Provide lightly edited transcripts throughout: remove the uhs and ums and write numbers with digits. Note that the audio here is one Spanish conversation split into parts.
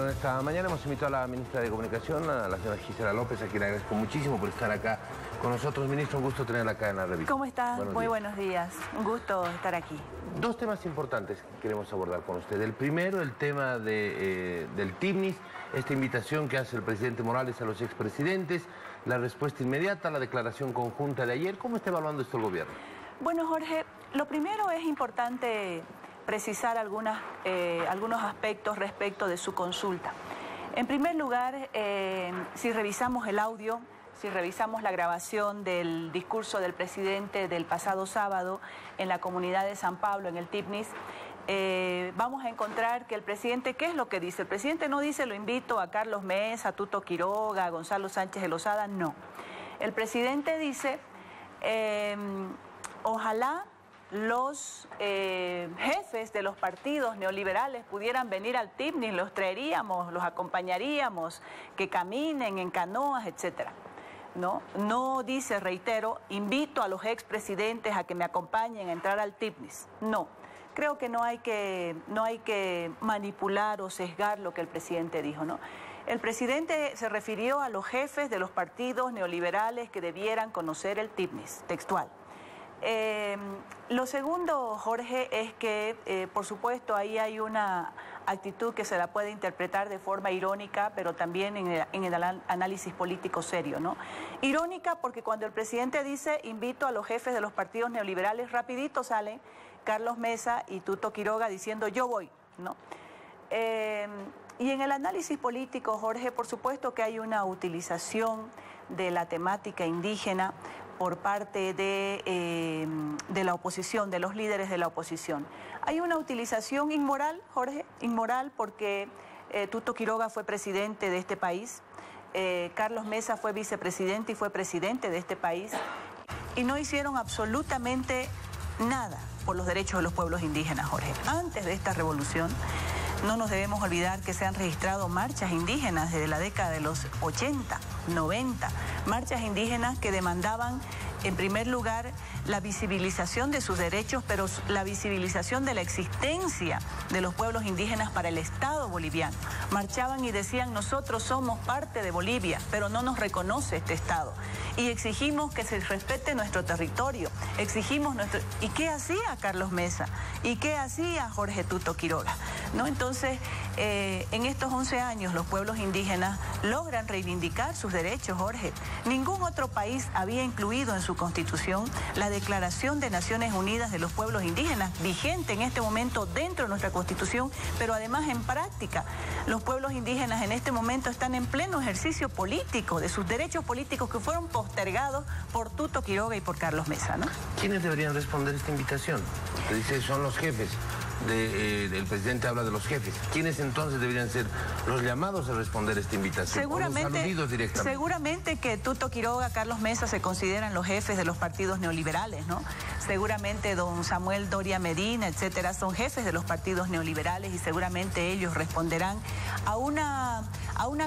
Bueno, esta mañana hemos invitado a la ministra de Comunicación, a la señora Gisela López, a quien le agradezco muchísimo por estar acá con nosotros. Ministro, un gusto tenerla acá en la revista. ¿Cómo está? Muy buenos días. Un gusto estar aquí. Dos temas importantes que queremos abordar con usted. El primero, el tema del TIMNIS, esta invitación que hace el presidente Morales a los expresidentes, la respuesta inmediata, la declaración conjunta de ayer. ¿Cómo está evaluando esto el gobierno? Bueno, Jorge, lo primero es importante precisar algunos aspectos respecto de su consulta. En primer lugar, si revisamos el audio, si revisamos la grabación del discurso del presidente del pasado sábado en la comunidad de San Pablo, en el TIMNIS, vamos a encontrar que el presidente, ¿qué es lo que dice? El presidente no dice lo invito a Carlos Mesa, a Tuto Quiroga, a Gonzalo Sánchez de Lozada, no. El presidente dice, ojalá los jefes de los partidos neoliberales pudieran venir al TIMNIS, los traeríamos, los acompañaríamos, que caminen en canoas, etcétera. No dice, reitero, invito a los expresidentes a que me acompañen a entrar al TIMNIS. No, creo que no hay que manipular o sesgar lo que el presidente dijo, ¿no? El presidente se refirió a los jefes de los partidos neoliberales que debieran conocer el TIMNIS, textual. Lo segundo, Jorge, es que, por supuesto, ahí hay una actitud que se la puede interpretar de forma irónica, pero también en el análisis político serio, ¿no? Irónica porque cuando el presidente dice, invito a los jefes de los partidos neoliberales, rapidito salen Carlos Mesa y Tuto Quiroga diciendo, yo voy, ¿no? Y en el análisis político, Jorge, por supuesto que hay una utilización de la temática indígena por parte de la oposición, de los líderes de la oposición. Hay una utilización inmoral, Jorge, inmoral porque Tuto Quiroga fue presidente de este país, Carlos Mesa fue vicepresidente y fue presidente de este país, y no hicieron absolutamente nada por los derechos de los pueblos indígenas, Jorge. Antes de esta revolución, no nos debemos olvidar que se han registrado marchas indígenas desde la década de los 80, 90, marchas indígenas que demandaban, en primer lugar, la visibilización de sus derechos, pero la visibilización de la existencia de los pueblos indígenas para el Estado boliviano. Marchaban y decían, nosotros somos parte de Bolivia, pero no nos reconoce este Estado. Y exigimos que se respete nuestro territorio, exigimos nuestro... ¿Y qué hacía Carlos Mesa? ¿Y qué hacía Jorge Tuto Quiroga? ¿No? Entonces, en estos 11 años los pueblos indígenas logran reivindicar sus derechos, Jorge. Ningún otro país había incluido en su constitución la Declaración de Naciones Unidas de los Pueblos Indígenas, vigente en este momento dentro de nuestra constitución, pero además en práctica. Los pueblos indígenas en este momento están en pleno ejercicio político de sus derechos políticos que fueron postergados por Tuto Quiroga y por Carlos Mesa, ¿no? ¿Quiénes deberían responder esta invitación? Te dice, son los jefes. El presidente habla de los jefes. ¿Quiénes entonces deberían ser los llamados a responder esta invitación? Seguramente que Tuto Quiroga, Carlos Mesa se consideran los jefes de los partidos neoliberales, ¿no? Seguramente don Samuel Doria Medina, etcétera, son jefes de los partidos neoliberales y seguramente ellos responderán a una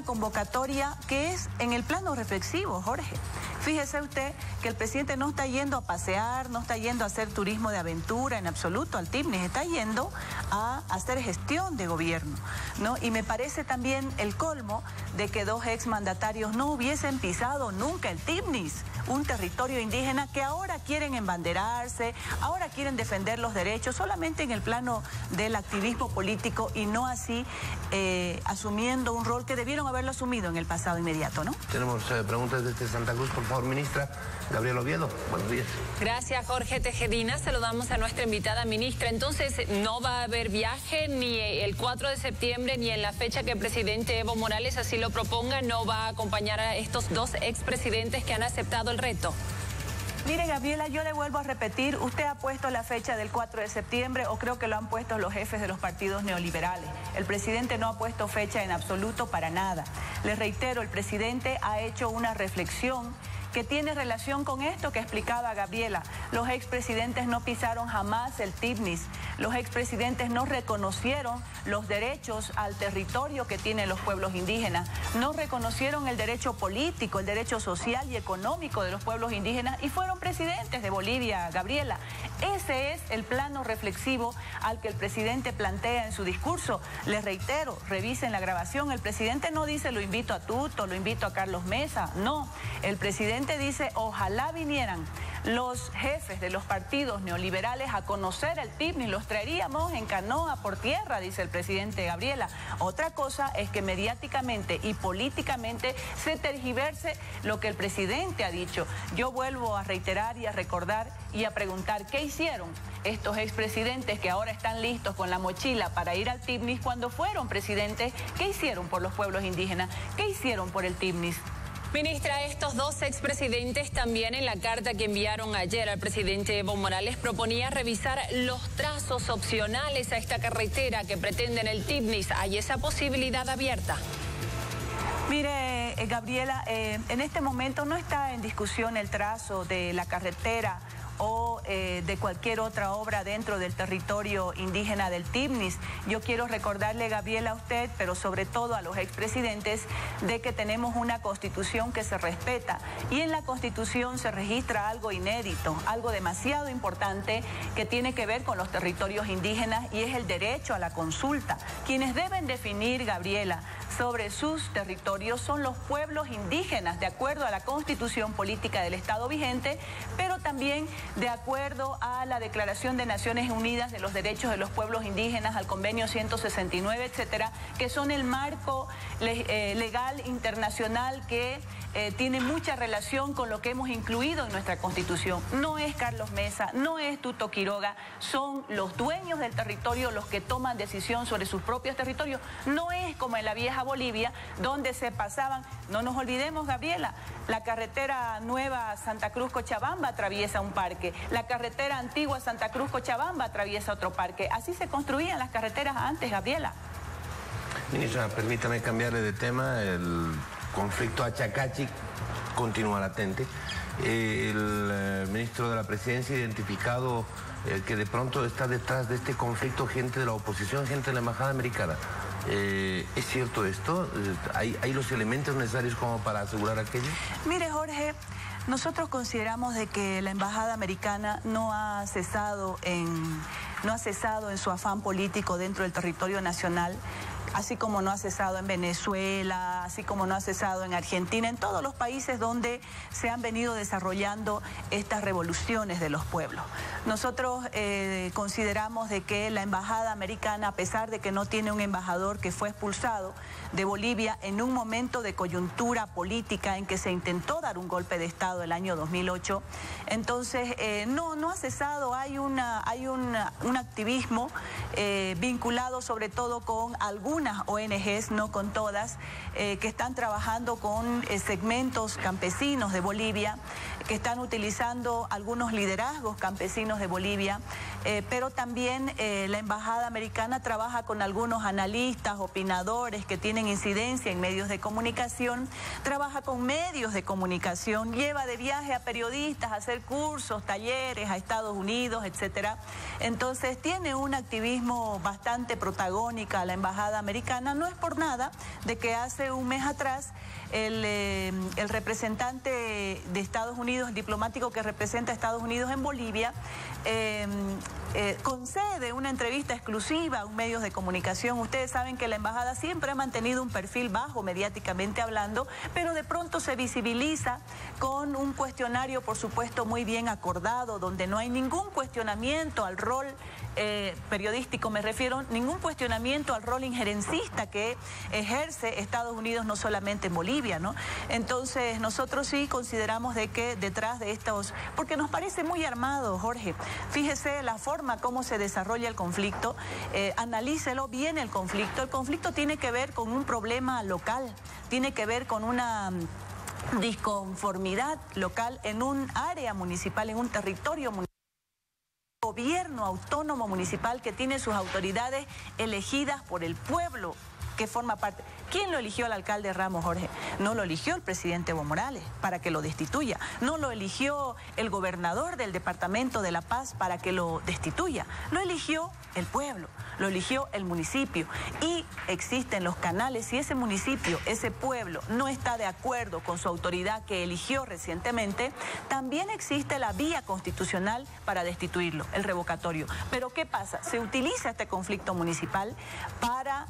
convocatoria que es en el plano reflexivo, Jorge. Fíjese usted que el presidente no está yendo a pasear, no está yendo a hacer turismo de aventura en absoluto al TIMNIS, está yendo a hacer gestión de gobierno, ¿no? Y me parece también el colmo de que dos exmandatarios no hubiesen pisado nunca el TIMNIS, un territorio indígena que ahora quieren embanderarse, ahora quieren defender los derechos solamente en el plano del activismo político y no así asumiendo un rol que debieron haberlo asumido en el pasado inmediato, ¿no? Tenemos preguntas desde Santa Cruz, por favor, ministra. Gabriela Oviedo, buenos días. Gracias, Jorge Tejedina. Saludamos a nuestra invitada ministra. Entonces, no va a haber viaje ni el 4 de septiembre ni en la fecha que el presidente Evo Morales así lo proponga, no va a acompañar a estos dos expresidentes que han aceptado el reto. Mire, Gabriela, yo le vuelvo a repetir, usted ha puesto la fecha del 4 de septiembre o creo que lo han puesto los jefes de los partidos neoliberales. El presidente no ha puesto fecha en absoluto para nada. Les reitero, el presidente ha hecho una reflexión que tiene relación con esto que explicaba Gabriela. Los expresidentes no pisaron jamás el TIMNIS. Los expresidentes no reconocieron los derechos al territorio que tienen los pueblos indígenas. No reconocieron el derecho político, el derecho social y económico de los pueblos indígenas y fueron presidentes de Bolivia, Gabriela. Ese es el plano reflexivo al que el presidente plantea en su discurso. Les reitero, revisen la grabación. El presidente no dice lo invito a Tuto, lo invito a Carlos Mesa. No, el presidente dice ojalá vinieran los jefes de los partidos neoliberales a conocer el TIPNIS, los traeríamos en canoa por tierra, dice el presidente Gabriela. Otra cosa es que mediáticamente y políticamente se tergiverse lo que el presidente ha dicho. Yo vuelvo a reiterar y a recordar y a preguntar qué hicieron estos expresidentes que ahora están listos con la mochila para ir al TIPNIS cuando fueron presidentes. ¿Qué hicieron por los pueblos indígenas? ¿Qué hicieron por el TIPNIS? Ministra, estos dos expresidentes también en la carta que enviaron ayer al presidente Evo Morales proponía revisar los trazos opcionales a esta carretera que pretenden el TIPNIS. ¿Hay esa posibilidad abierta? Mire, Gabriela, en este momento no está en discusión el trazo de la carretera o de cualquier otra obra dentro del territorio indígena del TIPNIS. Yo quiero recordarle, Gabriela, a usted, pero sobre todo a los expresidentes, de que tenemos una constitución que se respeta y en la constitución se registra algo inédito, algo demasiado importante que tiene que ver con los territorios indígenas y es el derecho a la consulta. Quienes deben definir, Gabriela, sobre sus territorios son los pueblos indígenas, de acuerdo a la constitución política del Estado vigente, pero también de acuerdo a la Declaración de Naciones Unidas de los Derechos de los Pueblos Indígenas, al Convenio 169, etcétera, que son el marco legal internacional que tiene mucha relación con lo que hemos incluido en nuestra Constitución. No es Carlos Mesa, no es Tuto Quiroga, son los dueños del territorio los que toman decisión sobre sus propios territorios. No es como en la vieja Bolivia, donde se pasaban, no nos olvidemos, Gabriela, la carretera nueva Santa Cruz-Cochabamba atraviesa un parque, la carretera antigua Santa Cruz-Cochabamba atraviesa otro parque. Así se construían las carreteras antes, Gabriela. Ministra, permítame cambiarle de tema. El conflicto Achacachi continúa latente. El ministro de la Presidencia ha identificado que de pronto está detrás de este conflicto gente de la oposición, gente de la Embajada Americana. ¿Es cierto esto? ¿Hay los elementos necesarios como para asegurar aquello? Mire, Jorge, nosotros consideramos de que la Embajada Americana no ha cesado en su afán político dentro del territorio nacional, así como no ha cesado en Venezuela, así como no ha cesado en Argentina, en todos los países donde se han venido desarrollando estas revoluciones de los pueblos. Nosotros consideramos de que la Embajada Americana, a pesar de que no tiene un embajador que fue expulsado de Bolivia en un momento de coyuntura política en que se intentó dar un golpe de Estado el año 2008, entonces no ha cesado, hay un activismo vinculado sobre todo con algunas ONGs, no con todas, que están trabajando con segmentos campesinos de Bolivia, que están utilizando algunos liderazgos campesinos de Bolivia, pero también la Embajada Americana trabaja con algunos analistas, opinadores que tienen incidencia en medios de comunicación, trabaja con medios de comunicación, lleva de viaje a periodistas a hacer cursos, talleres a Estados Unidos, etcétera. Entonces tiene un activismo bastante protagónica la Embajada Americana. No es por nada de que hace un mes atrás el representante de Estados Unidos, el diplomático que representa a Estados Unidos en Bolivia, concede una entrevista exclusiva a un medio de comunicación. Ustedes saben que la embajada siempre ha mantenido un perfil bajo mediáticamente hablando, pero de pronto se visibiliza con un cuestionario, por supuesto, muy bien acordado, donde no hay ningún cuestionamiento al rol periodístico, me refiero, ningún cuestionamiento al rol injerencista que ejerce Estados Unidos no solamente en Bolivia, ¿no? Entonces nosotros sí consideramos de que detrás de estos, porque nos parece muy armado, Jorge, fíjese la forma como se desarrolla el conflicto, analícelo bien el conflicto tiene que ver con un problema local, tiene que ver con una disconformidad local en un área municipal, en un territorio municipal. Gobierno autónomo municipal que tiene sus autoridades elegidas por el pueblo que forma parte. ¿Quién lo eligió al alcalde Ramos, Jorge? No lo eligió el presidente Evo Morales para que lo destituya. No lo eligió el gobernador del departamento de La Paz para que lo destituya. Lo eligió el pueblo. lo eligió el municipio y existen los canales. Si ese municipio, ese pueblo no está de acuerdo con su autoridad que eligió recientemente, también existe la vía constitucional para destituirlo, el revocatorio. Pero ¿qué pasa? Se utiliza este conflicto municipal para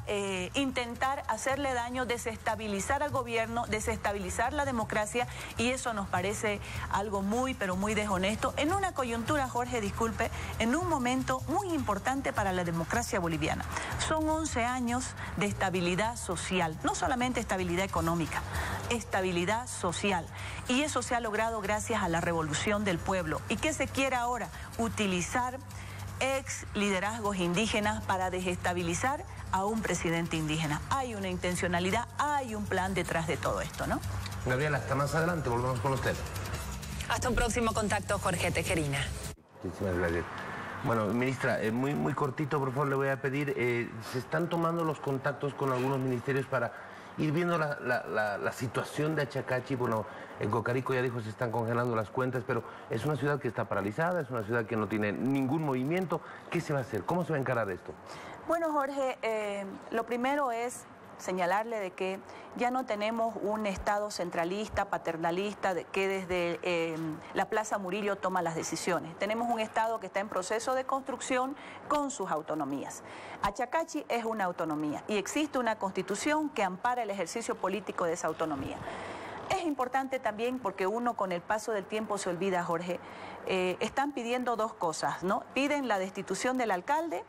intentar hacerle daño, desestabilizar al gobierno, desestabilizar la democracia, y eso nos parece algo muy, pero muy deshonesto, en una coyuntura, Jorge, disculpe, en un momento muy importante para la democracia boliviana. Son 11 años de estabilidad social, no solamente estabilidad económica, estabilidad social. Y eso se ha logrado gracias a la revolución del pueblo. ¿Y qué se quiere ahora? Utilizar ex liderazgos indígenas para desestabilizar a un presidente indígena. Hay una intencionalidad, hay un plan detrás de todo esto, ¿no? Gabriela, hasta más adelante, volvemos con usted. Hasta un próximo contacto, Jorge Tejerina. Muchísimas gracias. Bueno, ministra, muy cortito, por favor, le voy a pedir, se están tomando los contactos con algunos ministerios para ir viendo la situación de Achacachi. Bueno, en Cocarico ya dijo se están congelando las cuentas, pero es una ciudad que está paralizada, es una ciudad que no tiene ningún movimiento. ¿Qué se va a hacer? ¿Cómo se va a encarar esto? Bueno, Jorge, lo primero es señalarle de que ya no tenemos un Estado centralista, paternalista, que desde la Plaza Murillo toma las decisiones. Tenemos un Estado que está en proceso de construcción con sus autonomías. Achacachi es una autonomía y existe una constitución que ampara el ejercicio político de esa autonomía. Es importante también porque uno con el paso del tiempo se olvida, Jorge, están pidiendo dos cosas, ¿no? Piden la destitución del alcalde,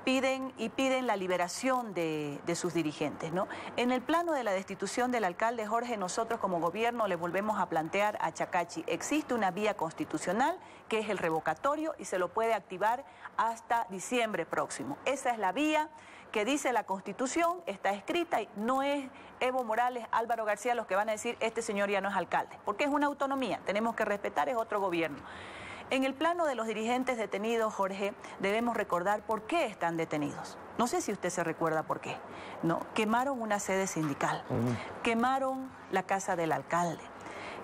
piden la liberación de sus dirigentes, ¿no? En el plano de la destitución del alcalde, Jorge, nosotros como gobierno le volvemos a plantear a Achacachi, existe una vía constitucional que es el revocatorio y se lo puede activar hasta diciembre próximo. Esa es la vía que dice la Constitución, está escrita y no es Evo Morales, Álvaro García los que van a decir este señor ya no es alcalde, porque es una autonomía, tenemos que respetar, es otro gobierno. En el plano de los dirigentes detenidos, Jorge, debemos recordar por qué están detenidos. No sé si usted se recuerda por qué. No, quemaron una sede sindical, quemaron la casa del alcalde,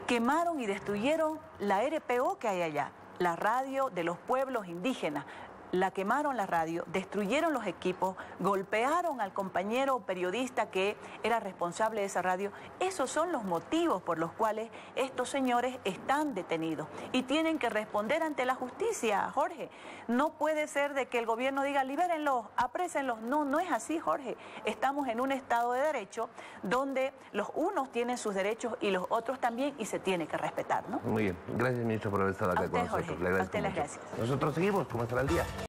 quemaron y destruyeron la RPO que hay allá, la radio de los pueblos indígenas. La quemaron la radio, destruyeron los equipos, golpearon al compañero periodista que era responsable de esa radio. Esos son los motivos por los cuales estos señores están detenidos y tienen que responder ante la justicia, Jorge. No puede ser de que el gobierno diga libérenlos, aprésenlos. No, no es así, Jorge. Estamos en un Estado de Derecho donde los unos tienen sus derechos y los otros también y se tiene que respetar, ¿no? Muy bien. Gracias, ministro, por haber estado acá con nosotros. Jorge, Le agradezco a usted las mucho. gracias. Nosotros seguimos. ¿Cómo estará el día?